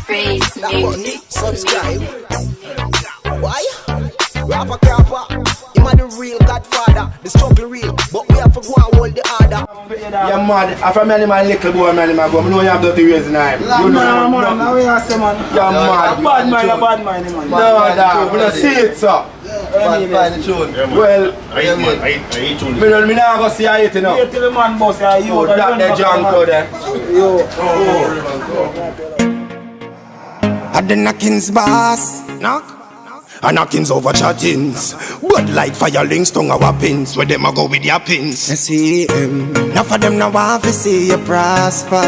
Freeze music. Subscribe. Why? Rapper crapper. You are the real godfather. The struggle real, but we have to go and hold the order. Yeah, mad. If I'm a little boy, man, I know you have dirty ways in him. You know, man. Now we are saying, man. Yeah, mad. Bad man, man. No, dog. We don't see it, sir. Well, I not go see it, you know. Here till the man boss, you. Oh, that the junk there. At the knockings boss, knock. And knockings over chattings. But like firelings tongue our pins. Where them a go with their pins. I see him. Now for them now want to see you prosper.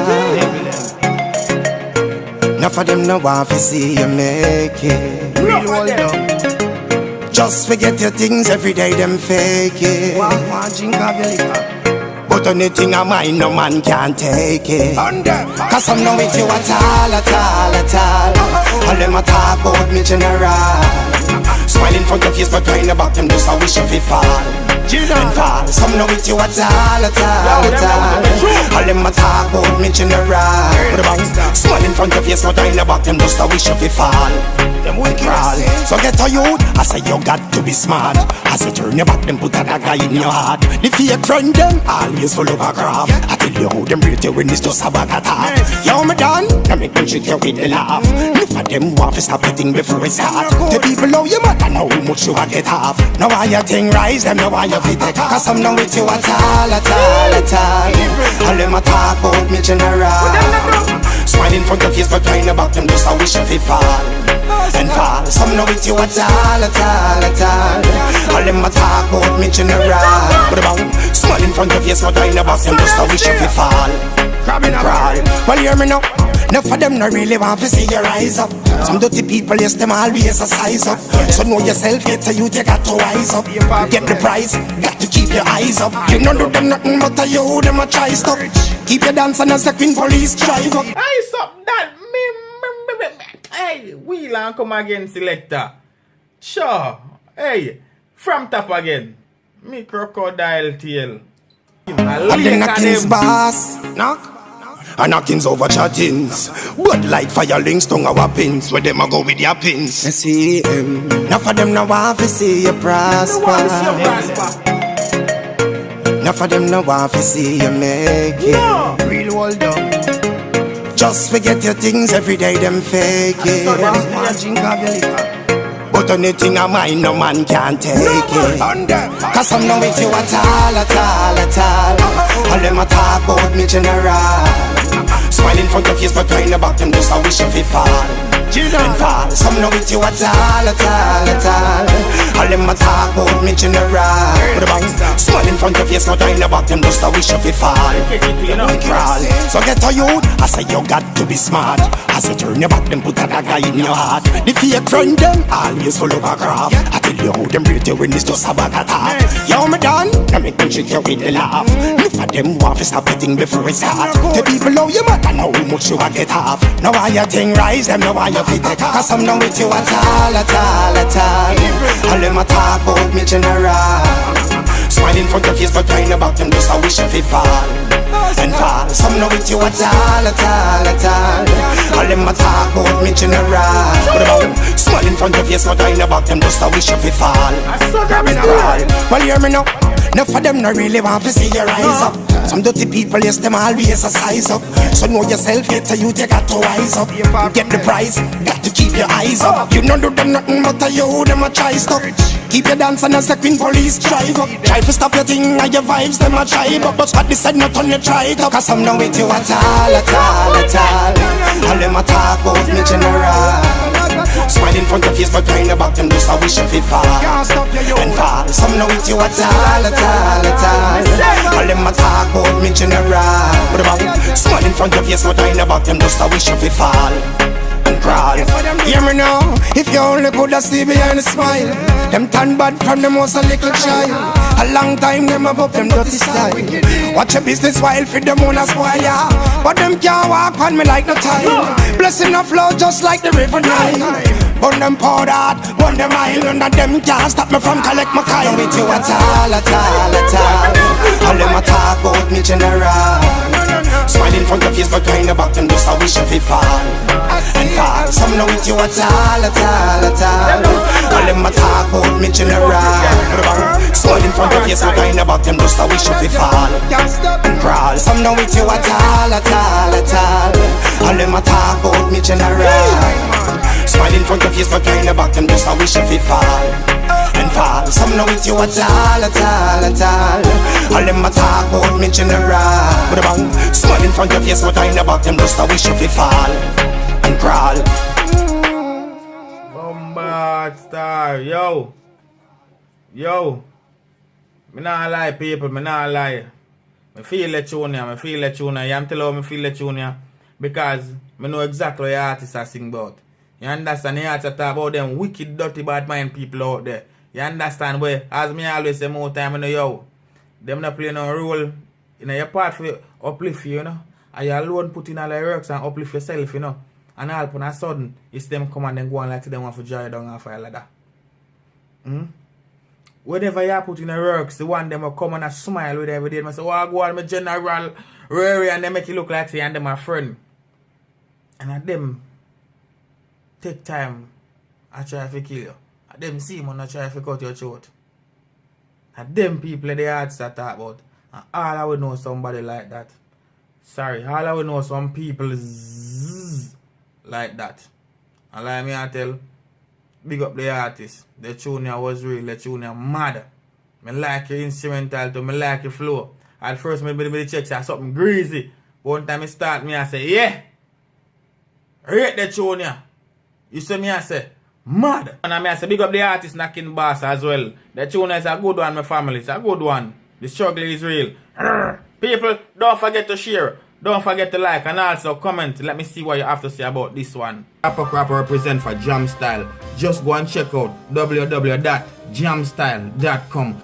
Now for them now want to see you make it. Just forget your things every day, them fake it. But anything I mind, no man can take it. Cause I'm not with you at all. All them a talk about me general. Smiling for your face but crying about them just a wish of it fall. And fall. Some know with you at all. All them a talk about me general. Smiling for your face but crying about them just a wish of it fall. Them will crawl. So get a youth, I say you got to be smart. As you turn your back, them put a dagger in your heart. The fake friend them always full of a craft. I tell you how them rate you when it's just a bag of talk. Yo, me done, now make them treat you with the laugh. Enough of them want to stop the thing before it start. The people know you matter, know how much you a get off. Now why your thing rise, them now why you fit take off. Cause I'm not with you at all. All them a talk about me general. Smiling for your face but crying about them just a wish of it fall. And fall. Some know with you at all. All them a talk about me general. Smile in front of you, so crying about them just a wish of it fall. Crawl. Well, hear me now. Enough of them not really want to see you rise up. Some dirty people, yes, them always a size up. So know yourself, get to you got to rise up. Get the prize, got to keep your eyes up. You don't do them nothing but a you, them a try stop. Keep your dancing as a queen police drive up. Ice up that me. Hey, wheel and come again, selector. Sure. Hey, from top again. Me crocodile tail. And the knockings boss, knock. And knockings over chattings. But like firelings tongue our pins. Where them a go with their pins. I see him. Now for them now want to see you prosper. Now for them now want to see you make it. Real world up. Just forget your things every day, them fake it. But anything I mind, no man can take it. Cause I'm not with you at all. All them a talk about me general. Smiling for your face but crying about them just a wish of it fall. And fall. Some know with you at all. All them a talk about me general. Smiling for your face but crying about them just a wish of it fall. Crawl. So get a youth, I say you got to be smart. As you turn your back, them put a dagger in your heart. The fake friend them always full of a craft. I tell you how them rate you when it's just a bag of talk. Yo, me done, now make them treat you with the laugh. Enough of them want to stop the thing before it start. The people know you matter, know how much you a get off. Now why your thing rise, them know why you fit take off. Cause I'm not with you at all. All them a talk about me general. Smiling for your face but crying about them just a wish of it fall. And fall. Some know with you at all. All them a talk about me general. Smiling for your face but crying about them just a wish of it fall. Well, hear me now. Enough of them not really want to see you rise up. Some dirty people, yes, them always a size up. So know yourself, get to you got to rise up. Get the prize, got to keep your eyes up. You don't do them nothing but a you, them a try stop. Keep your dancing as a queen police drive up. Try to stop your thing and your vibes, them a try up. But what they said not on you try it up. Cause I'm not with you at all. All them a talk about me general. Smiling for your face but crying about them just a wish of it fall. And fall. Some know with you at all. All them a talk about me general. Smiling for your face but crying about them just a wish of it fall. And crawl. Hear me now. If you only could have see behind a smile. Them turn bad from them was a little child. A long time them above them dirty style. Watch your business while feed them on a spoil ya. But them can't walk on me like no time. Blessing a flow just like the river Nile. Burn them powder hard, burn them mile. None of them can't stop me from collect my kind. With you at all. All them a talk about me general. Smiling for your face but crying about them just a wish of it fall. And fall. not with you at all, at all, at all. All them a talk about me general. Smile in front of you, so kind about them just a wish if you fall and crawl. Some not with you at all, at all, at all. All them a talk about me general. Smile in front of you, so kind about them just a wish if you fall and fall. Some not with you at all, at all, at all. All them a talk about me general. Smile in front of you, so kind about them just a wish if you fall and crawl. Bombard star, yo. Me not lie, people, me not lie. Me feel the tune ya, You am telling me feel the tune ya because me know exactly what the artists are sing about. You understand? The artists talk about them wicked, dirty, bad mind people out there. You understand where? As me always say more time, you know, yo. Them not play no role. You know, your part for uplift you, you know. And you alone put in all the works and uplift yourself, you know. And all upon a sudden, it's them come and then go on like them want to dry down and fire like that. Whenever you put in the works, the one them will come and smile with every day. I say, oh, I go on my general Rory, and they make it look like say and them my friend. And at them take time I try to kill you. At them see man I try to cut your throat. At them people the arts that talk about. And all I would know somebody like that. Sorry, all I would know some people like that. And like me I tell, big up the artist. The tune was real, the tune mad. I like your instrumental too, I like your flow. At first I check say something greasy. One time I start me I say, yeah. Rate the tune. You see me I say, mad. And I say big up the artist knocking bass as well. The tune is a good one, my family. It's a good one. The struggle is real. People, don't forget to share. Don't forget to like and also comment. Let me see what you have to say about this one. Rapper represent for Jam Style. Just go and check out www.jamstyle.com.